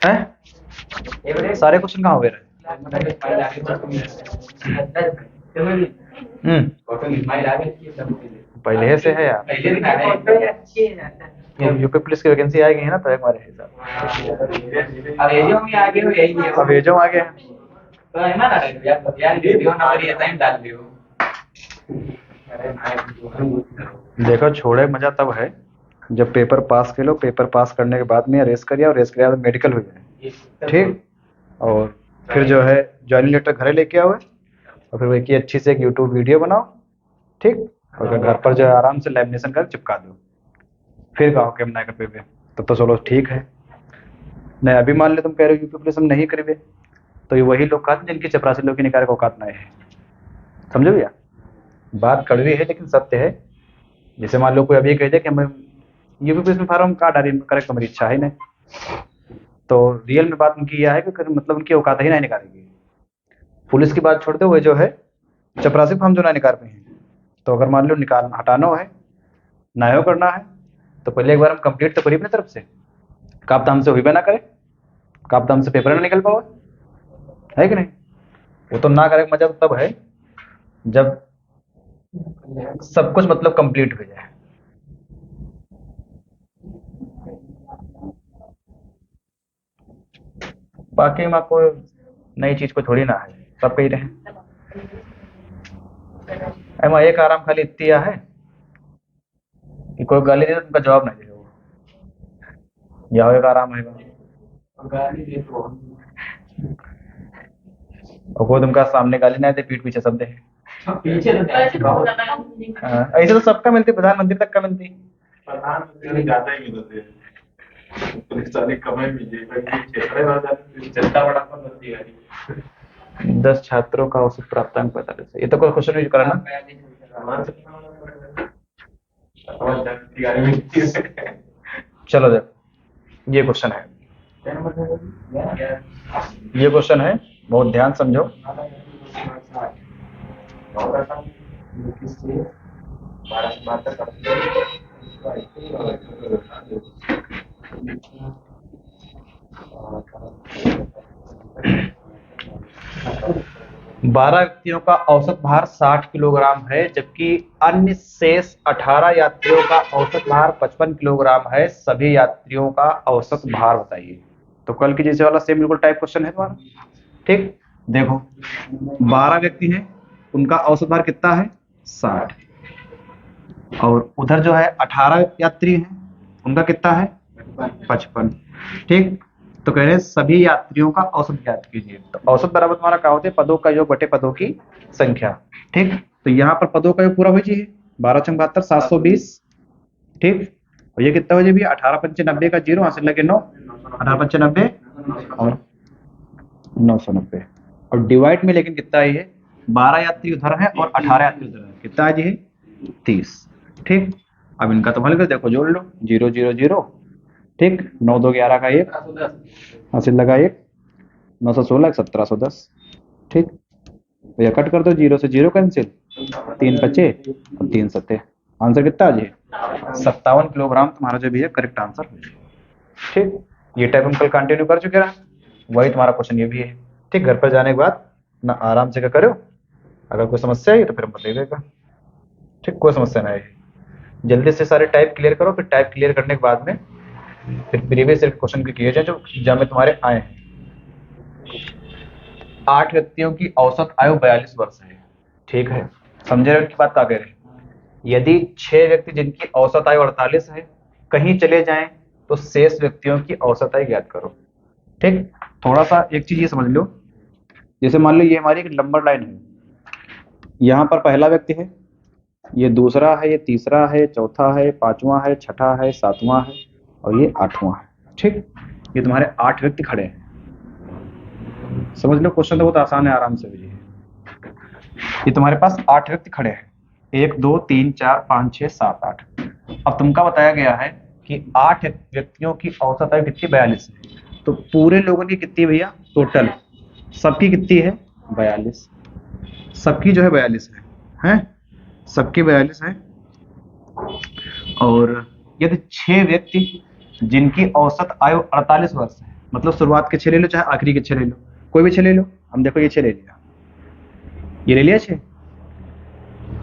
हैं? सारे क्वेश्चन कहाँ हो गए? पहले से है यार, यूपी पुलिस की वैकेंसी आ गई है ना, तो हमारे हिसाब अब एजो आ गए हैं। देखो छोड़े मजा तब है जब पेपर पास कर लो, पेपर पास करने के बाद में रेस करिए, और रेस के बाद मेडिकल हो जाए, ठीक। और फिर जो है ज्वाइनिंग लेटर घरे लेके आओ, और फिर वही की अच्छी से एक यूट्यूब वीडियो बनाओ, ठीक। और फिर घर पर जो है आराम से लैमिनेशन कर चिपका दो, फिर कहो कि हम ना कर पे, तब तो चलो ठीक है। नहीं अभी मान ले तुम कह रहे हो यूपी पुलिस हम नहीं करेंगे, तो ये वही लोग कहते हैं जिनकी चपरासी लोग की निकाय को औकात नहीं है। समझो भैया, बात कड़वी है लेकिन सत्य है। जैसे मान लो कोई अभी कह दे कि हम यूपी पुलिस में फार्म कहाँ डाली, करेक्ट हमारी इच्छा है नहीं, तो रियल में बात उनकी यह है कि मतलब उनकी औकात ही नहीं निकालेगी। पुलिस की बात छोड़ते हुए जो है चपरासी को हम जो ना निकाल पाए हैं, तो अगर मान लो निकाल हटाना है, नायो करना है, तो पहले एक बार हम कंप्लीट तो करिए अपनी तरफ से। काप दाम से हुई भी ना करे, काप दाम से पेपर ना निकल पाओ, है कि नहीं? वो तो ना करे मजा तो तब है जब सब कुछ मतलब कंप्लीट हो जाए। बाकी हम आपको नई चीज को थोड़ी ना है, सब कही रहे। एमा एक आराम खाली इतना है कि कोई गाली दे तो उनका जवाब नहीं दे वो, या एक आराम है और कोई तुमका सामने गाली नहीं दे, पीठ पीछे सब दे। ऐसे तो सबका मिलती, प्रधानमंत्री तक का मिलती। प्रधानमंत्री ज्यादा ही मिलते हैं, पुलिस वाले कम ही मिले, क्षेत्र में जनता बड़ा कम होती है। 10 छात्रों का औसत प्राप्तांक 45 है। ये तो कोई क्वेश्चन यूज करा ना। चलो देखो ये क्वेश्चन है, ये क्वेश्चन है, बहुत ध्यान समझो। बारह व्यक्तियों का औसत भार 60 किलोग्राम है, जबकि अन्य शेष 18 यात्रियों का औसत भार 55 किलोग्राम है। सभी यात्रियों का औसत भार बताइए। तो कल की जैसे वाला सेम बिल्कुल टाइप क्वेश्चन है तुम्हारा, ठीक। देखो 12 व्यक्ति हैं, उनका औसत भार कितना है? 60। और उधर जो है 18 यात्री हैं, उनका कितना है? 55, ठीक। तो कह रहे हैं सभी यात्रियों का औसत ज्ञात कीजिए। तो औसत बराबर तुम्हारा क्या होता है? पदों का योग बटे पदों की संख्या, ठीक। तो यहाँ पर पदों का योग पूरा हो चाहिए, 12 चंग 72 720, ठीक। और ये कितना हो जाए? 18 पंचे 90 का जीरो, हासिल लगे 9, 18 पंचे 90 और 990। और डिवाइड में लेकिन कितना है? ये 12 यात्री उधर है और 18 यात्री उधर है, कितना है जी? 30, ठीक। अब इनका तो हल कर देखो, जोड़ लो, 0 0 0, ठीक। 9 2 11 का 1, हासिल लगा 1, 916 1710, ठीक। तो यह कट कर दो, 0 से 0 कैंसिल, 3 बचे और 3 सत्ते। आंसर कितना आ जाए? 57 किलोग्राम तुम्हारा जो भी है करेक्ट आंसर, ठीक। ये टाइप हम कल कंटिन्यू कर चुके रहा, वही तुम्हारा क्वेश्चन ये भी है, ठीक। घर पर जाने के बाद ना आराम से क्या करो, अगर कोई समस्या है तो फिर बताइएगा, ठीक। कोई समस्या नहीं है, जल्दी से सारे टाइप क्लियर करो, फिर टाइप क्लियर करने के बाद में फिर प्रीवियस क्वेश्चन के किए जाए जो एग्जाम में तुम्हारे आए हैं। 8 व्यक्तियों की औसत आयु 42 वर्ष है, ठीक है। समझे रहे उनकी बात? क्या कह रहे हैं? यदि 6 व्यक्ति जिनकी औसत आयु 48 है कहीं चले जाएं तो शेष व्यक्तियों की औसत आयु ज्ञात करो, ठीक। थोड़ा सा एक चीज ये समझ लो, जैसे मान लो ये हमारी एक नंबर लाइन है, यहाँ पर पहला व्यक्ति है, ये दूसरा है, ये तीसरा है, चौथा है, पांचवा है, छठा है, सातवां है और ये 8वां है, ठीक। ये तुम्हारे 8 व्यक्ति खड़े हैं। समझ लो क्वेश्चन तो बहुत आसान है, आराम से हुई है। ये तुम्हारे पास 8 व्यक्ति खड़े हैं, 1 2 3 4 5 6 7 8। अब तुमका बताया गया है कि 8 व्यक्तियों की औसत आयु कितनी? 42 है। तो पूरे लोगों की कितनी भैया टोटल? सबकी कितनी है? 42। सबकी जो है 42 है, सबकी 42 है। और यदि 6 व्यक्ति जिनकी औसत आयु 48 वर्ष है, मतलब शुरुआत के 6 ले लो चाहे आखिरी के 6 ले लो, कोई भी 6 ले लो। हम देखो ये 6 ले लिया, ये ले लिया 6,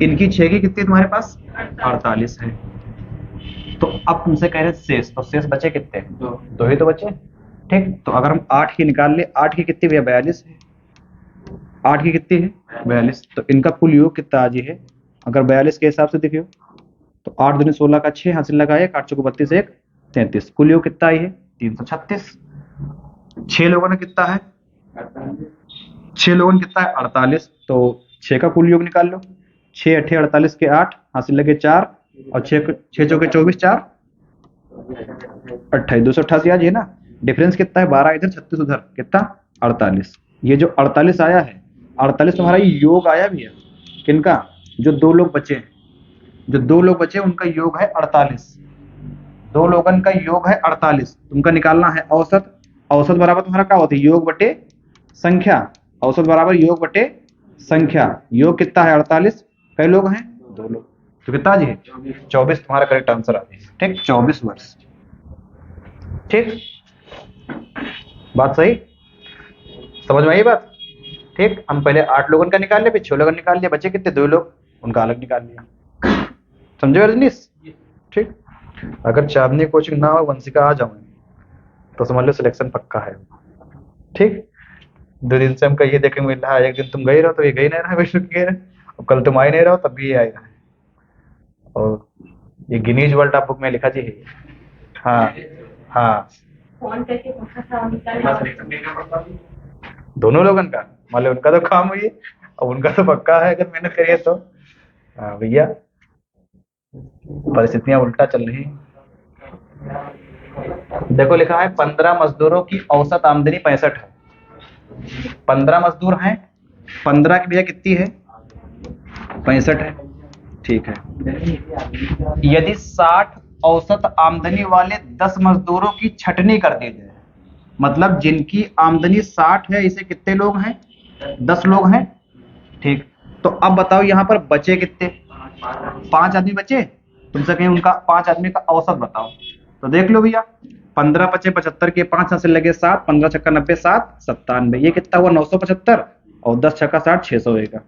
इनकी 6 की कितनी तुम्हारे पास 48 है। तो अब तुमसे कह रहे शेष, तो शेष बचे कितने, दो ही तो बचे। ठीक, तो अगर हम 8 की निकाल ले, 8 की कितनी भैया 42 है, 8 की कितनी है 42, तो इनका कुल योग कितना आज है, अगर 42 के हिसाब से देखियो तो 8 दूनी 16 का 6 हासिल लगा 1, 8 चौको 32 1 33, कुल योग कितना आई है 336। 6 लोगों ने कितना है, 6 लोगों ने कितना है 48, तो 6 का कुल योग निकाल लो, 6 अठे 48 के 8 हासिल लगे 4 और 6 चौके 24 4 28 288 आज है ना। डिफरेंस कितना है 12 इधर 36 उधर, कितना 48। ये जो 48 आया है, 48 तुम्हारा योग आया भी है किनका, जो 2 लोग बचे हैं, जो 2 लोग बचे उनका योग है 48, 2 लोगन का योग है 48, तुमका निकालना है औसत। औसत बराबर तुम्हारा क्या होता है, योग बटे संख्या, औसत बराबर योग बटे संख्या। योग कितना है 48, कई लोग हैं 2 लोग, तो कितना जी 24 तुम्हारा करेक्ट आंसर आ गया। ठीक, 24 वर्ष। ठीक, बात सही, समझ में आई बात। ठीक, हम पहले 8 लोगों का निकाल लिया, फिर 6 लोगों का निकाल लिया, बचे कितने 2 लोग, उनका अलग निकाल लिया। समझे रजनीश। ठीक, अगर चांदनी कोचिंग ना हो वंशिका आ जाऊँ तो समझ लो सिलेक्शन पक्का है। ठीक, 2 दिन से हमको ये देखे मिल रहा है, एक दिन तुम गई रहो तो ये गई नहीं रहा, विष्णु गए रहे, और कल तुम आई नहीं रहो तब भी ये आई रहा है, और ये गिनीज वर्ल्ड ऑफ बुक में लिखा जी है। हाँ हाँ, दोनों लोगन का, मान लो उनका तो काम हुई और उनका तो पक्का है अगर मेहनत करिए तो। हाँ भैया, परिस्थितियां उल्टा चल रही। देखो लिखा है 15 मजदूरों की औसत आमदनी 65 है। 15 मजदूर हैं, 15 की भैया कितनी है 65 है। ठीक है, यदि 60 औसत आमदनी वाले 10 मजदूरों की छटनी कर दी जाए, मतलब जिनकी आमदनी 60 है, इसे कितने लोग हैं 10 लोग हैं। ठीक, तो अब बताओ यहाँ पर बचे कितने, 5 आदमी बचे, तुमसे कहीं उनका 5 आदमी का औसत बताओ। तो देख लो भैया, 15 पचे 75 के 5 हासिल लगे 7, 15 छक्का 90 7 97, ये कितना हुआ 975, और 10 छक्का 60 600 होगा।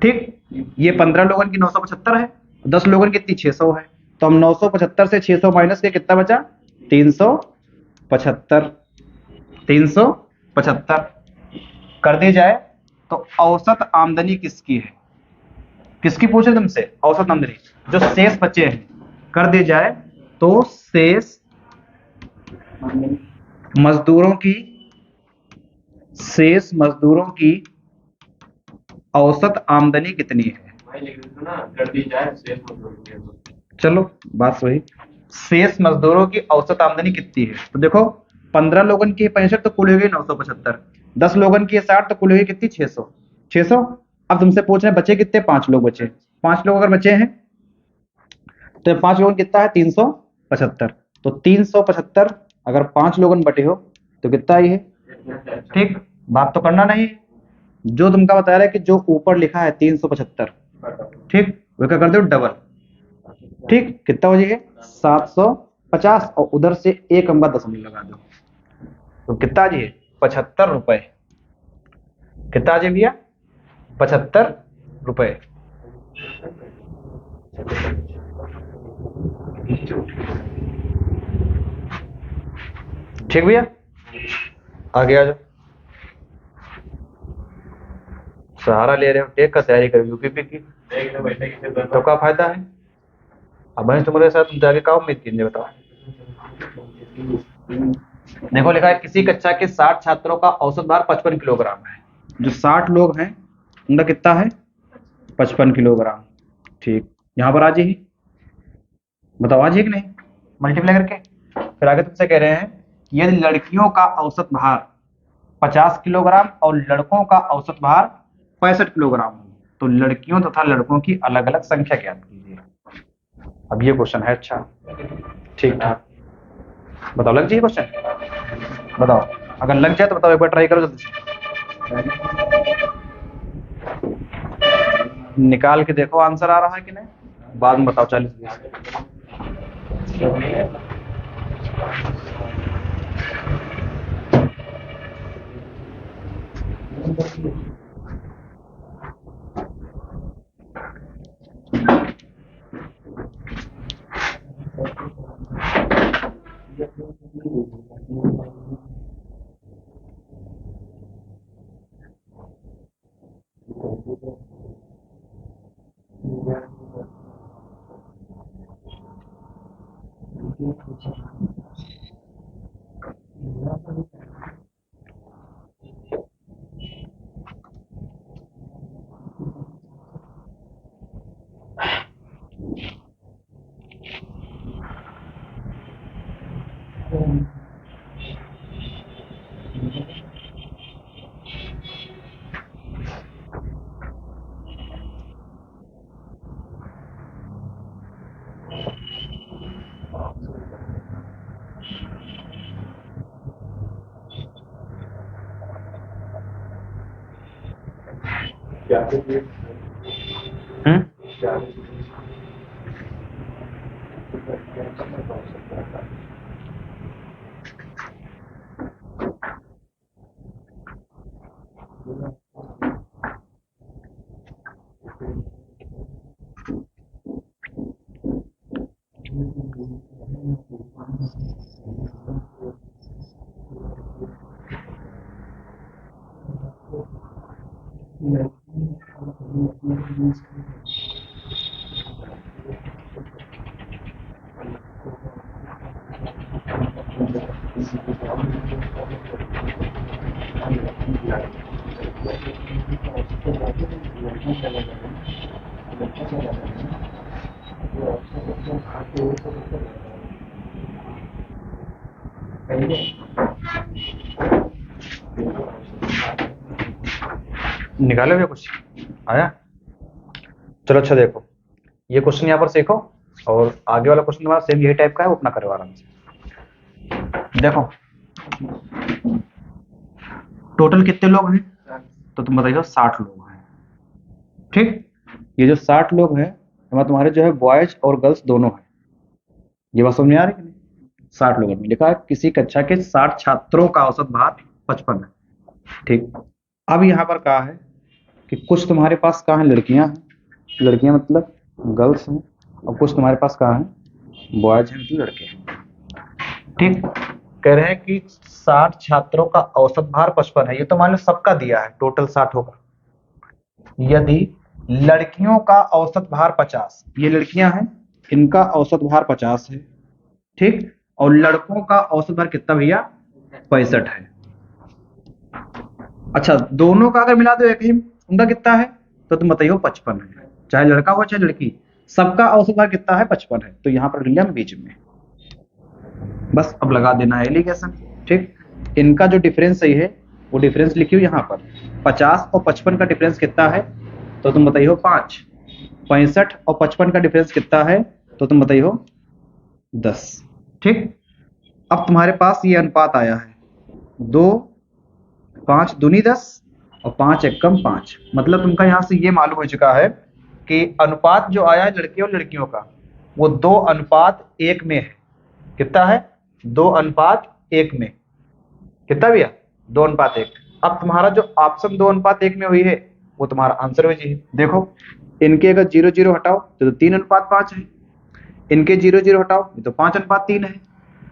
ठीक, ये 15 लोगों की 975 है, 10 लोगों की कितनी 600 है, तो हम 975 से 600 माइनस के कितना बचा 375, 375 कर दी जाए तो औसत आमदनी किसकी है, किसकी पूछे तुमसे औसत आमदनी, जो शेष बचे हैं कर दी जाए तो शेष मजदूरों की, शेष मजदूरों की औसत आमदनी कितनी है, कर दी जाए शेष मजदूरों की। चलो बात सही, शेष मजदूरों की औसत आमदनी कितनी है, तो देखो 15 लोगन की 65 तो कुल हो गई 975, 10 लोगन की 60 तो कुल हो गई कितनी 600 600। अब तुमसे पूछ रहे हैं बचे कितने, 5 लोग बचे, 5 लोग अगर बचे हैं तो 5 लोगन कितना है 375, तो 375 अगर 5 लोगन बटे हो तो कितना ही है। ठीक, बात तो करना नहीं, जो तुमका बता रहा है कि जो ऊपर लिखा है 375, ठीक वो क्या कर दो डबल। ठीक, कितना हो जाएगा 750, और उधर से एक अंबा दशमलव लगा दो, तो कितना आ जाइए 75 रुपए, कितना आ जाए भैया 75 रुपए। ठीक भैया, आगे आ जाओ। सहारा ले रहे हो, टेक का तैयारी करो यूपीपी की, तो क्या फायदा है, अब मैं तुम्हारे साथ तुम जाके क्या उम्मीद कीजिए बताओ। देखो लिखा है किसी कक्षा के 60 छात्रों का औसत भार 55 किलोग्राम है, जो 60 लोग हैं उनका कितना है 55 किलोग्राम। ठीक, यहाँ पर आ जाइए, बताओ आ जाइए कि नहीं, मल्टीप्लाई करके। फिर आगे तुमसे कह रहे हैं कि यदि लड़कियों का औसत भार 50 किलोग्राम और लड़कों का औसत भार 65 किलोग्राम हो, तो लड़कियों तथा लड़कों की अलग अलग संख्या ज्ञात कीजिए। अब ये क्वेश्चन है, अच्छा ठीक ठाक, बताओ लग जाइए क्वेश्चन, बताओ अगर लग जाए तो बताओ, एक बार ट्राई करो जल्दी से, निकाल के देखो आंसर आ रहा है कि नहीं, बाद में बताओ 40 20। क्या है? हम्म क्या निकालो भैया कुछ आया। चलो अच्छा देखो, ये क्वेश्चन यहाँ पर सीखो और आगे वाला क्वेश्चन तुम्हारा सेम यही टाइप का है, वो अपना करो आराम से। देखो टोटल कितने लोग हैं, तो तुम बताइए 60 लोग हैं। ठीक, ये जो 60 लोग हैं हमारे तुम्हारे जो है बॉयज और गर्ल्स दोनों हैं। ये बात समझ में आ रही है कि नहीं? 60 लोगों में लिखा है किसी कक्षा के 60 छात्रों का औसत भार 55 है। ठीक, अब यहाँ पर कहा है कि कुछ तुम्हारे पास कहाँ है, लड़कियां हैं, लड़कियां मतलब गर्ल्स हैं, और कुछ तुम्हारे पास कहाँ है, बॉयज हैं मतलब लड़के हैं। ठीक, कह रहे हैं कि 60 छात्रों का औसत भार 55 है। ये तो मान लो सबका दिया है, टोटल 60 होगा। यदि लड़कियों का औसत भार 50, ये लड़कियां हैं, इनका औसत भार 50 है। ठीक, और लड़कों का औसत भार कितना भैया, 65 है। अच्छा, दोनों का अगर मिला दो एक ही, उनका कितना है, तो तुम बताइए 55 है। चाहे लड़का हो चाहे लड़की, सबका औसत भार कितना है, 55 है। तो यहाँ पर लिया बीच में, बस अब लगा देना है एलिगेशन। ठीक, इनका जो डिफरेंस सही है वो डिफरेंस लिखियो यहाँ पर। 50 और 55 का डिफरेंस कितना है, तो तुम बताइए 5। 65 और 55 का डिफरेंस कितना है, तो तुम बताइए 10। ठीक, अब तुम्हारे पास ये अनुपात आया है 2, 5 दूनी 10 और 5 एकम 5। मतलब तुमका यहाँ से ये मालूम हो चुका है कि अनुपात जो आया है लड़के और लड़कियों का, वो 2:1 में है। कितना है, 2:1 में। कितना भैया, 2:1। अब तुम्हारा जो ऑप्शन 2:1 में हुई है, वो तुम्हारा आंसर हो जी। देखो इनके अगर 0 0 हटाओ तो 3:5 है, इनके 0 0 हटाओ तो 5:3 है।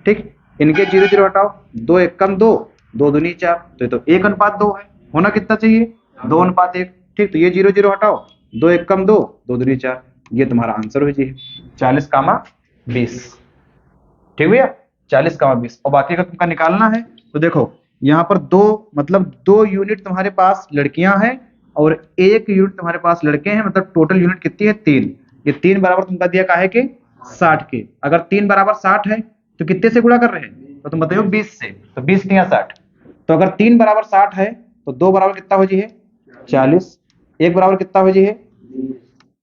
ठीक, इनके 0 0 हटाओ, 2 एकम 2, 2 दूनी 4, तो ये तो 1:2 है। होना कितना चाहिए, 2:1। ठीक, तो ये 0 0 हटाओ, 2 एकम 2, 2 दूनी 4, ये तुम्हारा आंसर हो जी 40,20। ठीक भैया, 40,20। और बाकी अगर तुमका निकालना है तो देखो यहाँ पर दो, मतलब 2 यूनिट तुम्हारे पास लड़कियां हैं और 1 यूनिट तुम्हारे पास लड़के हैं, मतलब टोटल यूनिट कितनी है, 3। ये 3 बराबर तुमका दिया काहे के, 60 के। अगर 3 बराबर 60 है तो कितने से गुणा कर रहे हैं, तो तुम बताओ 20 से। तो 20 नहीं 60। तो अगर 3 बराबर 60 है तो 2 बराबर कितना हो जी है, 40। 1 बराबर कितना हो जी है,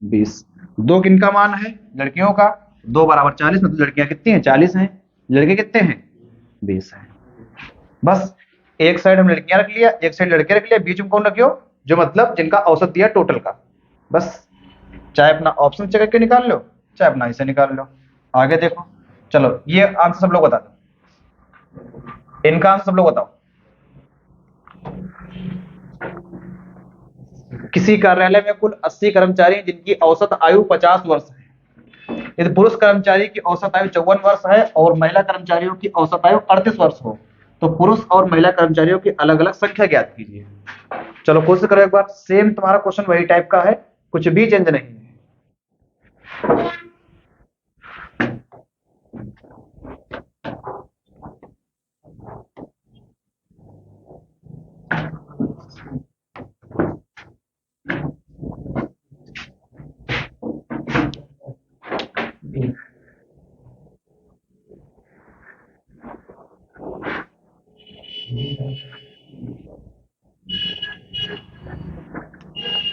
20। 2 किनका मान है, लड़कियों का। 2 बराबर 40, मतलब लड़कियां कितनी हैं, 40 हैं, लड़के कितने हैं, 20 हैं। बस एक साइड हम लड़कियां रख लिया, एक साइड लड़के रख लिया, बीच में कौन रखियो, जो मतलब जिनका औसत दिया टोटल का। बस चाहे अपना ऑप्शन चेक करके निकाल लो, चाहे अपना इसे निकाल लो। आगे देखो, चलो ये आंसर सब लोग बता दो, इनका आंसर सब लोग बताओ। किसी कार्यालय में कुल 80 कर्मचारी हैं जिनकी औसत आयु 50 वर्ष है। यदि पुरुष कर्मचारी की औसत आयु 54 वर्ष है और महिला कर्मचारियों की औसत आयु 38 वर्ष हो, तो पुरुष और महिला कर्मचारियों की अलग अलग संख्या ज्ञात कीजिए। चलो कोशिश करो एक बार, सेम तुम्हारा क्वेश्चन वही टाइप का है, कुछ भी चेंज नहीं है।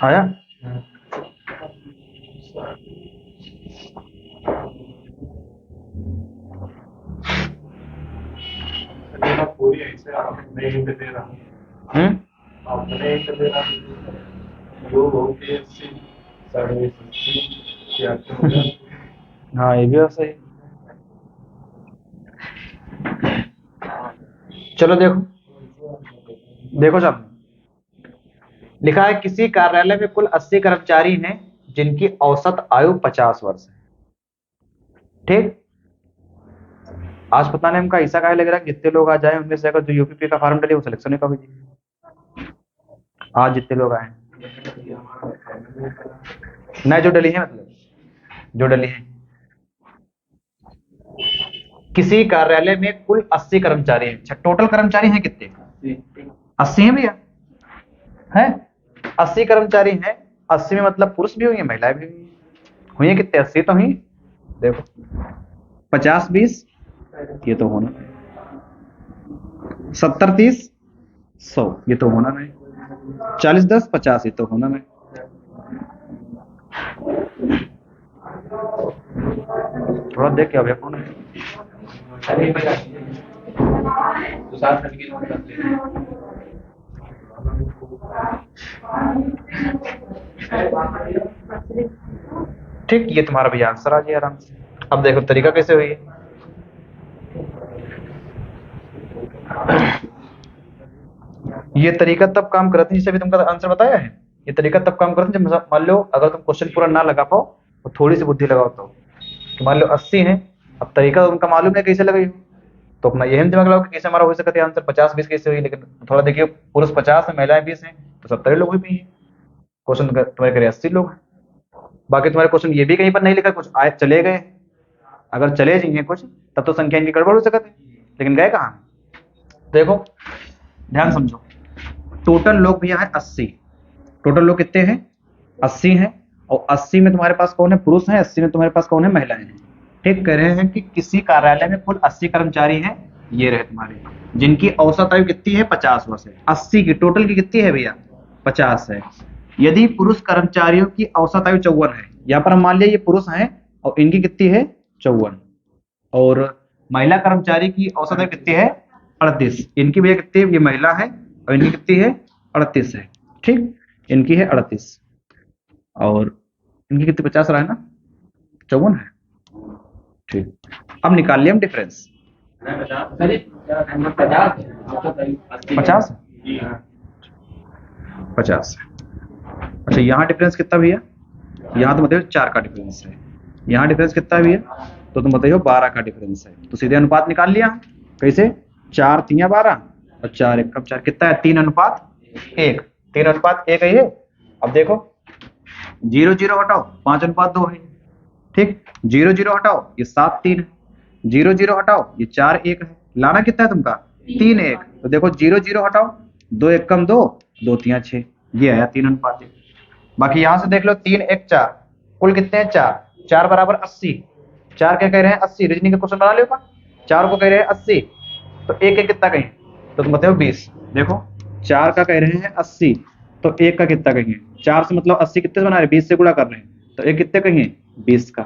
आया? पूरी ऐसे आपने हिंट दे रहा आपने हिंट दे रहा योग होती है 80 साढ़े 80 हाँ ये भी हो सही। चलो देखो देखो साहब, लिखा है किसी कार्यालय में कुल 80 कर्मचारी हैं जिनकी औसत आयु 50 वर्ष है। ठीक, आज पता नहीं हमका ऐसा काहे लग रहा है जितने लोग आ जाए उनमें से अगर जो यूपीपी का फॉर्म डले वो सिलेक्शन का भी आज जितने लोग आए नहीं, जो डली है, मतलब जो डली है। किसी कार्यालय में कुल 80 कर्मचारी हैं। अच्छा, टोटल कर्मचारी हैं कितने? 80 हैं भैया, हैं 80 कर्मचारी हैं। 80 में मतलब पुरुष भी हुई है महिलाएं भी हुई है कितने? 80 तो हुई। देखो 50-20 ये तो होना, 70-30 100 ये तो होना नहीं, 40-10 50 ये तो होना नहीं। थोड़ा देख के अभी कौन है? ठीक, ये तुम्हारा भी आंसर आ जाए आराम से। अब देखो तरीका कैसे हुई है। ये तरीका तब काम करती है, जैसे अभी तुमका आंसर बताया है, ये तरीका तब काम करती है जब मान लो अगर तुम क्वेश्चन पूरा ना लगा पाओ तो थोड़ी सी बुद्धि लगाओ तो मान लो 80 है, अब तरीका तुमका मालूम है कैसे लगाई हो, तो अपना यही दिमाग लगाओ कि कैसे हमारा हो सकता है आंसर 50-20 कैसे हुई। लेकिन थोड़ा देखिए, पुरुष 50 है महिलाएं 20 हैं, तो 70 लोग भी हैं। क्वेश्चन तुम्हारे करे 80 लोग हैं। बाकी तुम्हारे क्वेश्चन ये भी कहीं पर नहीं लिखा, कुछ आए चले गए। अगर चले जाइए कुछ तब तो संख्या इनकी गड़बड़ हो सकती है, लेकिन गए कहाँ? देखो ध्यान समझो, टोटल लोग भैया है 80। टोटल लोग कितने हैं? 80 हैं। और 80 में तुम्हारे पास कौन है? पुरुष हैं। 80 में तुम्हारे पास कौन है? महिलाएं हैं। ठीक, कह रहे हैं कि किसी कार्यालय में कुल 80 कर्मचारी हैं, ये रहे तुम्हारे, जिनकी औसत आयु कितनी है? 50 वर्ष है। 80 की टोटल की कितनी है भैया? 50 है। यदि पुरुष कर्मचारियों की औसत आयु 54 है, यहाँ पर हम मान लिया ये पुरुष हैं और इनकी कितनी है? 54। और महिला कर्मचारी की औसत आयु कितनी है? 38। इनकी भैया कितनी है? ये महिला है और इनकी कितनी है? 38 है। ठीक, इनकी है 38 और इनकी कितनी? 50 रहा है ना, 54 है। ठीक, अब निकाल लिया हम डिफरेंस। 50 50। अच्छा, यहाँ डिफरेंस कितना भैया? यहाँ तो बताइए 4 का डिफरेंस है। यहाँ डिफरेंस कितना है भैया? तो तुम बताइए 12 का डिफरेंस है। तो सीधे अनुपात निकाल लिया। कैसे? 4 3 12 और 4 1 4 कितना है? 3:1। 3:1 है ये। अब देखो 0 0 हटाओ, 5:2 है। ठीक, 0 0 हटाओ, ये 7 3 है। 0 0 हटाओ, ये 4 1 है। लाना कितना है तुमका? 3 1। तो देखो 0 0 हटाओ, 2 1 कम 2 2 3 6, ये आया 3:1। बाकी यहां से देख लो 3 1 4, कुल कितने हैं? 4 4 बराबर 80। 4 क्या कह रहे हैं? 80। रीजनिंग का क्वेश्चन बना लो, 4 को कह रहे हैं 80, तो 1 1 कितना कहें? तो तुम बताओ 20। देखो 4 का कह रहे हैं 80, तो 1 का कितना कहेंगे? 4 से मतलब 80 कितने से बना रहे हैं? 20 से गुणा कर रहे हैं, तो 1 कितने कहेंगे? 20 का।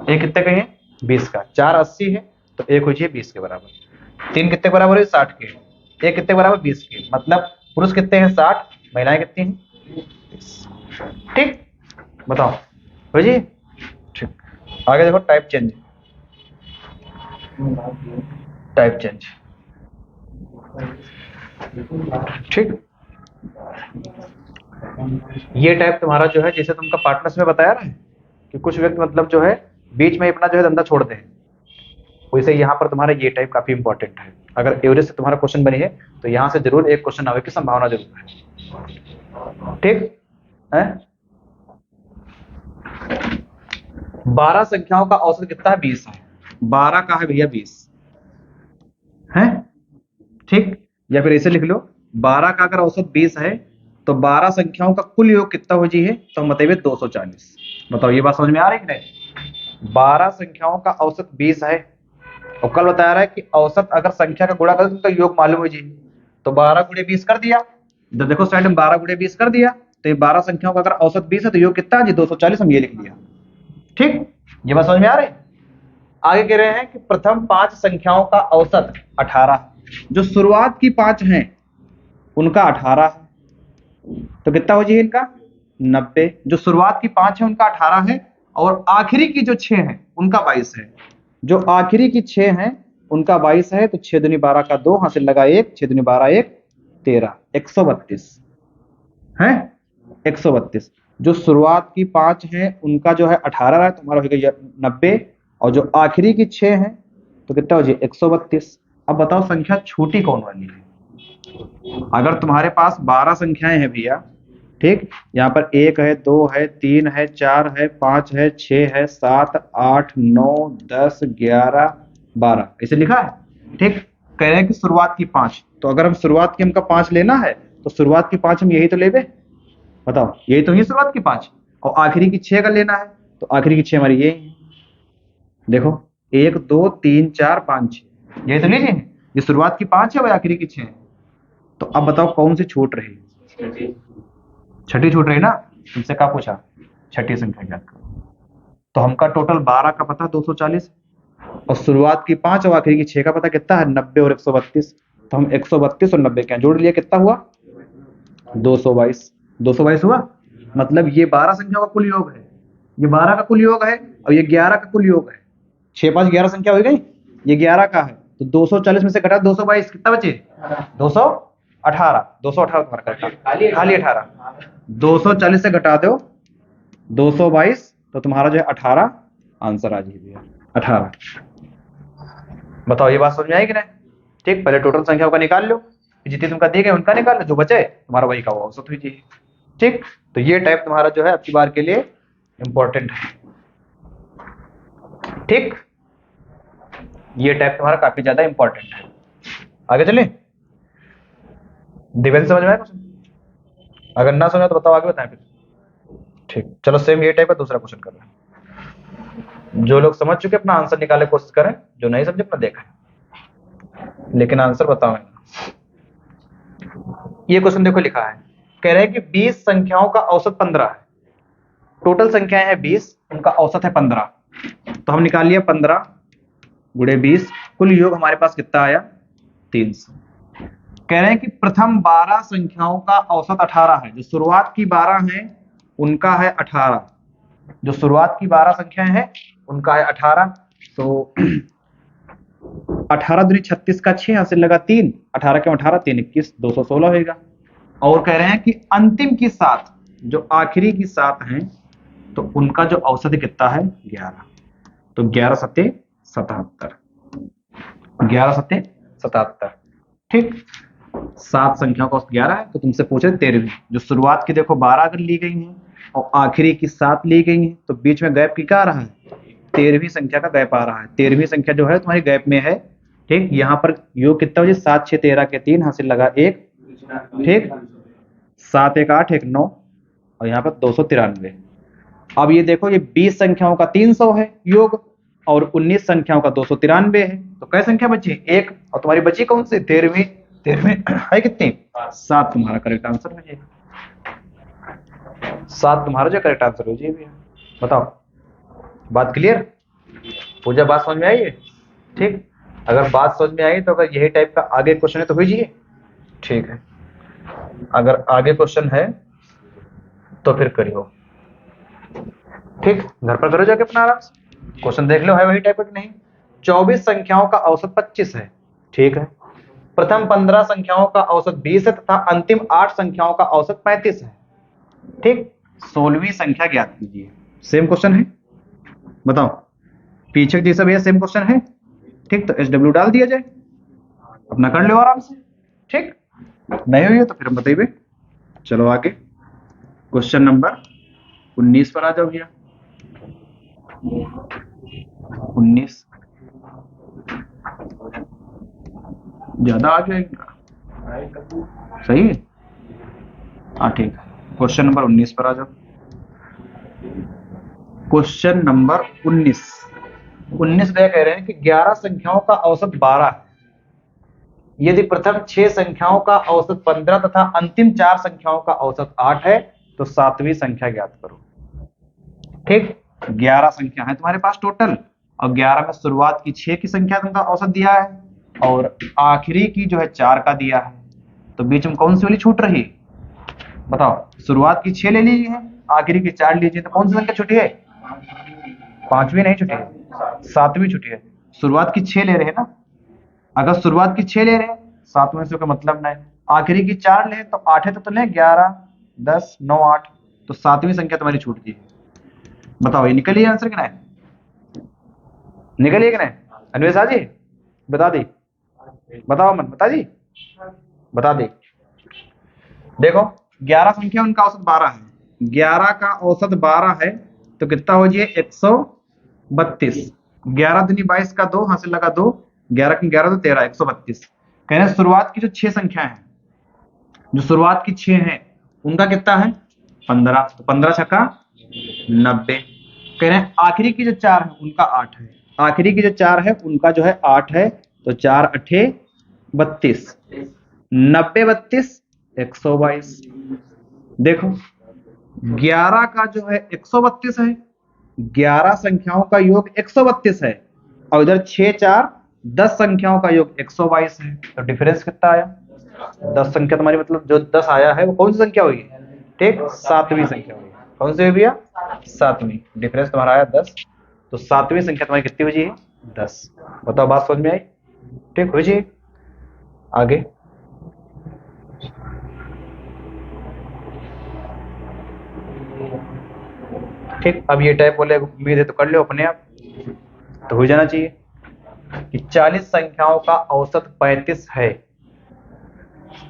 1 कितने कहेंगे? 20 का। 4 80 है तो 1 हो जाए 20 के बराबर। 3 कितने बराबर है? 60 के। 1 कितने बराबर? 20 के। मतलब पुरुष कितने हैं? 60, महिलाएं कितनी हैं? 20। ठीक, बताओ हो जी। ठीक, आगे देखो टाइप चेंज। Type change. ठीक, ये टाइप तुम्हारा जो है, जैसे तुमका पार्टनर्स में बताया ना कि कुछ व्यक्ति मतलब जो है बीच में अपना जो है धंधा छोड़ दे, वैसे यहाँ पर तुम्हारा ये टाइप काफी इंपॉर्टेंट है। अगर एवरेज से तुम्हारा क्वेश्चन बनी है तो यहाँ से जरूर एक क्वेश्चन आने की संभावना जरूर है। ठीक है। 12 संख्याओं का औसत कितना है? 20 है। 12 का है भैया 20 है। ठीक, या फिर ऐसे लिख लो, 12 का अगर औसत 20 है तो 12 संख्याओं का कुल योग कितना हो जी है? तो हम बताइए 240। बताओ ये बात समझ में आ रही है कि नहीं? 12 संख्याओं का औसत 20 है और कल बताया रहा है कि औसत अगर संख्या का गुणा करें तो योग मालूम हो जी, तो 12 गुणे 20 कर दिया। तो देखो साइड में 12 गुणे 20 कर दिया, तो ये 12 संख्याओं का अगर औसत 20 है तो योग कितना है जी? 240। हम ये लिख लिया। ठीक, ये बात समझ में आ रही है? आगे कह रहे हैं कि प्रथम 5 संख्याओं का औसत 18, जो शुरुआत की 5 हैं उनका 18 है, तो कितना हो जी इनका? 90। जो शुरुआत की 5 है उनका 18 है और आखिरी की जो 6 है उनका 22 है। जो आखिरी की 6 हैं उनका 22 है, तो 6 दूनी 12 का 2 हासिल लगा 1, 6 दूनी 12 1 13, 132 है। 132। जो शुरुआत की 5 हैं उनका जो है 18 है, तुम्हारा हो गया 90, और जो आखिरी की 6 हैं तो कितना हो जी? 132। अब बताओ संख्या छोटी कौन वाली है? अगर तुम्हारे पास 12 संख्याएं हैं भैया, ठीक, यहाँ पर 1 है, 2 है, 3 है, 4 है, 5 है, 6 है, 7 8 9 10 11 12 ऐसे लिखा है। ठीक, कह रहे हैं कि शुरुआत की 5, तो अगर हम शुरुआत की हमका 5 लेना है तो शुरुआत की 5 हम यही तो लेबे। बताओ, यही तो है शुरुआत की 5, और आखिरी की 6 का लेना है तो आखिरी की 6 हमारी ये है। देखो 1 2 3 4 5 6, यही तो लीजिए, ये शुरुआत की 5 है और आखिरी की 6 है। तो अब बताओ कौन सी छूट रही? छठी छूट रही ना। तुमसे क्या पूछा? छठी संख्या ज्ञात करो। तो हमका टोटल 12 का पता 240, और शुरुआत की 5 और आखिरी की 6 का पता कितना है? 90 और 132। तो हम 132 और 90 क्या जोड़ लिया, कितना हुआ? 222। 222 हुआ। मतलब ये 12 संख्या का कुल योग है, ये 12 का कुल योग है और ये 11 का कुल योग है। 6 5 11 संख्या हो गई, ये 11 का है, तो 240 में से घटा 222, कितना बचे? 218। 218 तुम्हारा करेक्ट, खाली 18। 240 से घटा दो 222, तो तुम्हारा जो है 18 आंसर आ जाएगी भैया, 18। बताओ ये बात समझ में आई कि नहीं? ठीक, पहले टोटल संख्याओं का निकाल लो, जितनी तुमका दी गई उनका निकाल लो, जो बचे तुम्हारा वही का वो औसत हुई चाहिए। ठीक, तो ये टाइप तुम्हारा जो है आपकी बार के लिए इंपॉर्टेंट है। ठीक, ये टाइप तुम्हारा काफी ज्यादा इंपॉर्टेंट है। आगे चले, दिव्यांश समझ में आया क्वेश्चन? अगर ना समझा तो बताओ, आगे बताएं फिर। ठीक, चलो सेम ये टाइप का दूसरा क्वेश्चन कर रहे हैं। जो लोग समझ चुके अपना आंसर निकालने की कोशिश करें, जो नहीं समझे अपना देखा है, लेकिन आंसर बताओ। ये क्वेश्चन देखो लिखा है, कह रहे हैं कि 20 संख्याओं का औसत 15 है। टोटल संख्याएं हैं 20, उनका औसत है 15। तो हम निकाल लिया 15 गुणे 20, कुल योग हमारे पास कितना आया? 300। कह रहे हैं कि प्रथम 12 संख्याओं का औसत 18 है। जो शुरुआत की 12 हैं उनका है 18, जो शुरुआत की 12 संख्याएं हैं उनका है 18। तो 18 दूनी 36 का 6 हासिल लगा 3, 18 के 18 3 21 216 होगा। और कह रहे हैं कि अंतिम की 7, जो आखिरी की 7 हैं तो उनका जो औसत कितना है? 11। तो 11 सत्ते 77, 11 सत्ते 77। ठीक, 7 संख्याओं का औसत 11 है, तो तुमसे पूछे 13वीं, जो शुरुआत की देखो 12 अगर ली गई है और आखिरी की 7 ली गई है, तो बीच में गैप की क्या आ रहा है? 13वीं संख्या का गैप आ रहा है। 13वीं संख्या जो है तुम्हारी गैप में है। ठीक, यहाँ पर योग कितना हो? 7 6 13 के 3 हासिल लगा 1। ठीक, 7 1 8 1 9, और यहाँ पर 293। अब ये देखो, ये 20 संख्याओं का 300 है योग और 19 संख्याओं का 293 है। तो कई संख्या बची? 1। और तुम्हारी बची कौन सी? 13वीं। 13वीं है कितनी? 7 तुम्हारा करेक्ट आंसर हो जाएगा। 7 तुम्हारा जो करेक्ट आंसर हो जाएगा। बताओ, बात क्लियर? पूजा बात समझ में आई है? ठीक, अगर बात समझ में आई तो अगर यही टाइप का आगे क्वेश्चन है तो भेजिए। ठीक है, अगर आगे क्वेश्चन है तो फिर करियो। ठीक, घर पर करो जाके अपना आराम से, क्वेश्चन देख लो है वही टाइप का नहीं। 24 संख्याओं का औसत 25 है। ठीक है, प्रथम 15 संख्याओं का औसत 20 है तथा अंतिम 8 संख्याओं का औसत 35 है। ठीक, 16वीं संख्या ज्ञात कीजिए। सेम क्वेश्चन है, बताओ। पीछे जैसा भैया सेम क्वेश्चन है, ठीक। तो SW डाल दिया जाए, अपना कर लो आराम से, ठीक। नहीं हुई है तो फिर हम बताइए। चलो आगे, क्वेश्चन नंबर 19 पर आ जाओ भैया। 19 ज्यादा आ जाएगा, सही है। हाँ ठीक है, क्वेश्चन नंबर 19 पर आ जाओ। क्वेश्चन नंबर 19 में कह रहे हैं कि 11 संख्याओं का औसत 12 है। यदि प्रथम 6 संख्याओं का औसत 15 तथा अंतिम 4 संख्याओं का औसत 8 है तो 7वीं संख्या ज्ञात करो। ठीक, 11 संख्या है तुम्हारे पास टोटल, और 11 में शुरुआत की 6 की संख्या तुमका औसत दिया है और आखिरी की जो है 4 का दिया है। तो बीच में कौन सी वाली छूट रही, बताओ। शुरुआत की 6 ले लीजिए है, आखिरी की 4 लीजिए, तो कौन सी संख्या छुटी है? 5वीं नहीं छुटी है, 7वीं छुटी है। शुरुआत की 6 ले रहे हैं ना, अगर शुरुआत की 6 ले रहे हैं, 7वें से का मतलब नहीं। आखिरी की 4 ले तो 8 है, तो ले 11 10 9 8, तो 7वीं संख्या तुम्हारी छूट गई। बताओ ये निकलिए आंसर कि नहीं, निकलिए कि नहीं? अन्वेषा जी बता दी, बताओ मन, बता दी, बता दी। देखो 11 संख्या उनका औसत 12 है, 11 का औसत 12 है तो कितना हो जाए 132। 11 दूनी 22 का 2, हासिल लगा 2, 11 की 11 तो 13, 132। कह रहे हैं शुरुआत की जो 6 संख्या है, जो शुरुआत की 6 है उनका कितना है 15, तो 15 छक्का 90। कह रहे हैं आखिरी की जो 4 है उनका 8 है, आखिरी की जो 4 है उनका जो है 8 है, तो 4 अठे 32, 90 32 122। देखो 11 का जो है 132 है, 11 संख्याओं का योग 132 है, और इधर 6 4 10 संख्याओं का योग 122 है, तो डिफरेंस कितना आया? 10 संख्या तुम्हारी, मतलब जो 10 आया है वो कौन सी संख्या हुई? ठीक, 7वीं संख्या हुई। कौन सी हुई भैया? 7वीं। डिफरेंस तुम्हारा आया 10, तो 7वीं संख्या तुम्हारी कितनी हुई है? 10। बताओ बात समझ में आई? ठीक, हुई जी। आगे ठीक, अब ये टाइप बोले उम्मीद है तो कर लो अपने आप, तो हो जाना चाहिए कि 40 संख्याओं का औसत 35 है,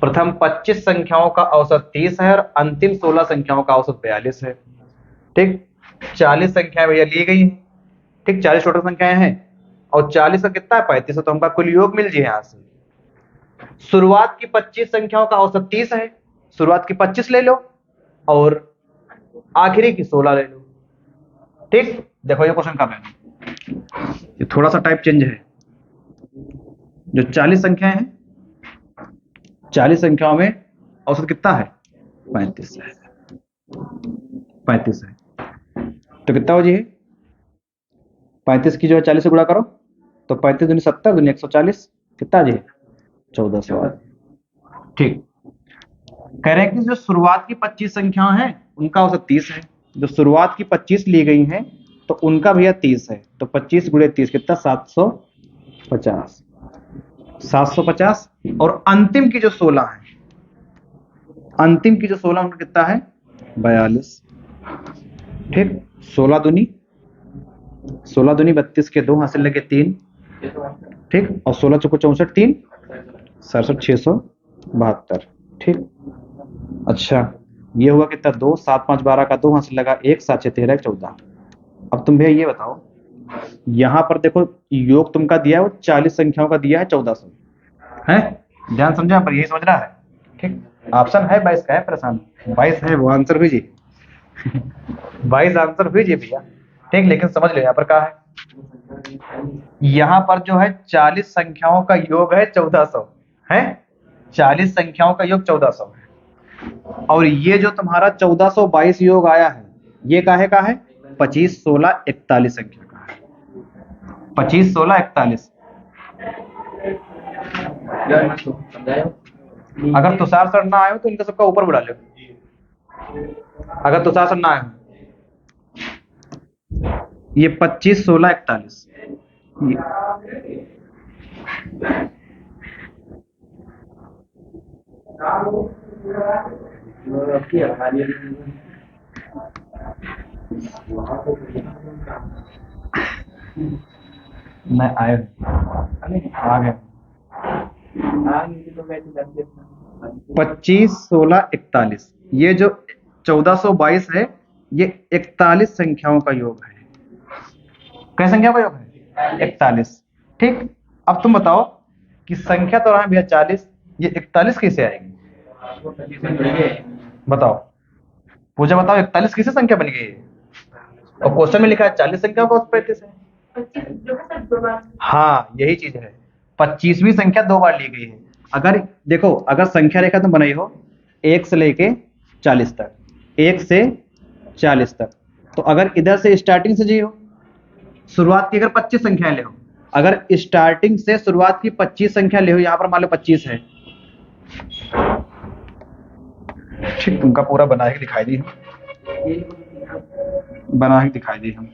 प्रथम 25 संख्याओं का औसत 30 है और अंतिम 16 संख्याओं का औसत 42 है। ठीक, 40 संख्याएं भैया ली गई हैं, ठीक, 40 टोटल संख्याएं हैं और 40 का कितना है 35 है, तो हमका कुल योग मिल जाए यहां से। शुरुआत की 25 संख्याओं का औसत 30 है, शुरुआत की 25 ले लो और आखिरी की 16 ले लो। ठीक, देखो ये क्वेश्चन कर रहे हैं, ये थोड़ा सा टाइप चेंज है। जो 40 संख्याएं हैं, 40 संख्याओं में औसत कितना है 35 है, 35 है, तो कितना हो जाए 35 की जो है 40 से गुणा करो, तो 35 दूनी 70 दूनी 140, कितना आ जाए 1400। ठीक, कह रहे हैं कि जो शुरुआत की 25 संख्याएं हैं उनका औसत 30 है, जो शुरुआत की 25 ली गई हैं तो उनका भैया 30 है, तो 25 गुणे 30 कितना 750, 750। और अंतिम की जो 16 है, अंतिम की जो 16 उनका कितना है 42। ठीक, 16 दूनी 32 के 2, हासिल लगे 3, ठीक, और 16 चौको 64, 3 67 672। ठीक, अच्छा ये हुआ कितना 2, 7 5 12 का 2, हासिल लगा 1, 7 6 13 14। अब तुम भैया ये बताओ, यहां पर देखो योग तुमका दिया है वो 40 संख्याओं का दिया है 1400 है, ध्यान समझा पर यही समझ रहा है। ठीक, ऑप्शन है 22 का है, परेशान 22 है वो आंसर हुई जी 22 आंसर हुई जी भैया। ठीक, लेकिन समझ लो यहाँ पर क्या है, यहाँ पर जो है 40 संख्याओं का योग है 1400 है, 40 संख्याओं का योग 1400 है, और ये जो तुम्हारा 1422 योग आया है ये काहे का है 25 16 41 संख्या का है, 25 16 41। अगर तुषार सर ना आए हो तो इनका सबका ऊपर बढ़ा लो, अगर तुषार सर ना आए हो। ये 25 16 41 आपकी वहाँ तो नहीं। मैं आया आ गया। 25, 16, 41, ये जो 1422 है, ये 41 संख्याओं का योग है। कई संख्याओं का योग है? 41। ठीक, अब तुम बताओ कि संख्या तो रहा है भैया 40, ये 41 कैसे आएगी? बताओ, पूजा बताओ, 41 किससे संख्या बन गई है? और क्वेश्चन में लिखा है 40 संख्याओं का औसत 35 है। हाँ, यही चीज है। 25वीं संख्या 2 बार ली गई है। अगर देखो, अगर संख्या रेखा तुम बनाई हो 1 से लेके 40 तक, 1 से 40 तक, तो अगर इधर से स्टार्टिंग से जी हो, शुरुआत की अगर 25 संख्या ले हो, अगर स्टार्टिंग से शुरुआत की 25 संख्या ले हो, यहां पर मान लो 25 है, ठीक, तुमका पूरा बना के दिखाई दी हम, बना के दिखाई दी हम।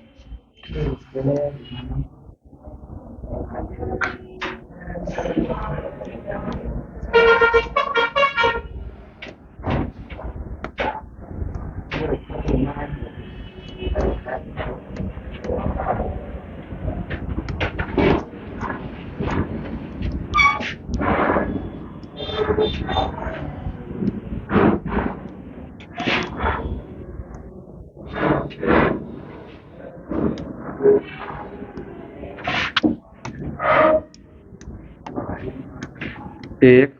एक,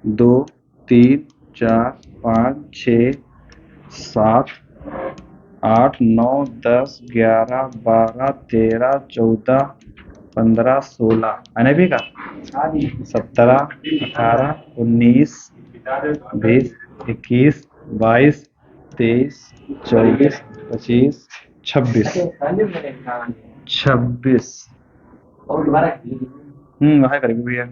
दो, तीन, चार, 5, 6, 7, 8, 9, 10, 11, 12, 13, 14, 15, 16, है भी का 17, 18, 19, 20, 21, 22, 23, 24, 25, 26, 26। वहाँ करेंगे भैया।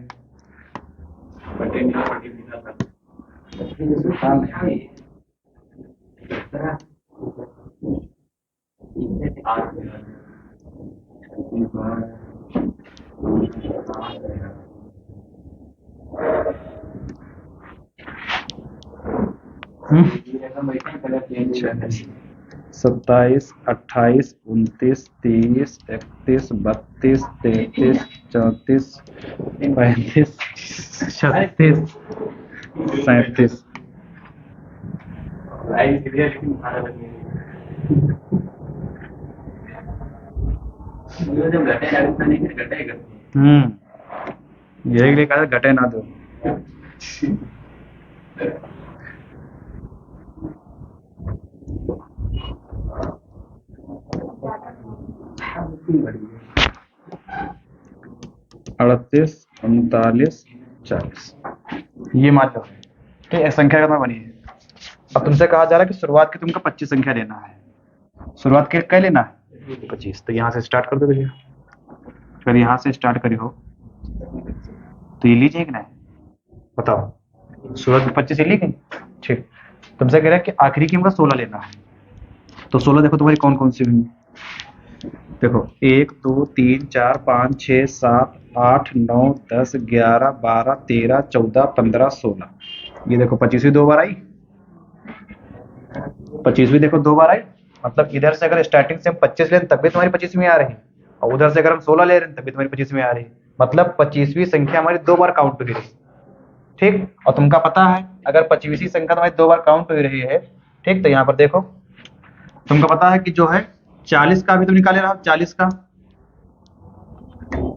सत्ताईस, 28, 29, 30, 31, 32, 33, 34, 35, 36, 37। यही लिए कहा घटे ना दो। अड़तीस, 39, 40, ये मान लो, ठीक है, संख्या कितना बनी है। अब तुमसे कहा जा रहा है कि शुरुआत की तुमको 25 संख्या लेना है। शुरुआत के क्या लेना है? 25। तो यहाँ से स्टार्ट कर दो भैया। अगर यहाँ से स्टार्ट करी हो तो ये लीजिए कि नहीं? बताओ, शुरुआत में 25 ली गई, ठीक। तुमसे कह रहा है कि आखिरी की हमको 16 लेना है। तो 16 देखो तुम्हारी कौन कौन सी हुई। देखो 1, 2, 3, 4, 5, 6, 7, 8, 9, 10, 11, 12, 13, 14, 15, 16। ये देखो 25वीं 2 बार आई, 25वीं देखो 2 बार आई। मतलब इधर से अगर स्टार्टिंग से हम 25 ले तब भी तुम्हारी 25वीं आ रही, और उधर से अगर हम 16 ले रहे हैं तब भी तुम्हारी 25वीं आ रही। मतलब 25वीं संख्या हमारी 2 बार काउंट हुई रही, ठीक। और तुमका पता है अगर 25वीं संख्या तुम्हारी 2 बार काउंट हो रही है, ठीक, तो यहाँ पर देखो तुमको पता है कि जो है 40 का भी तुम निकाले रहो, 40 का,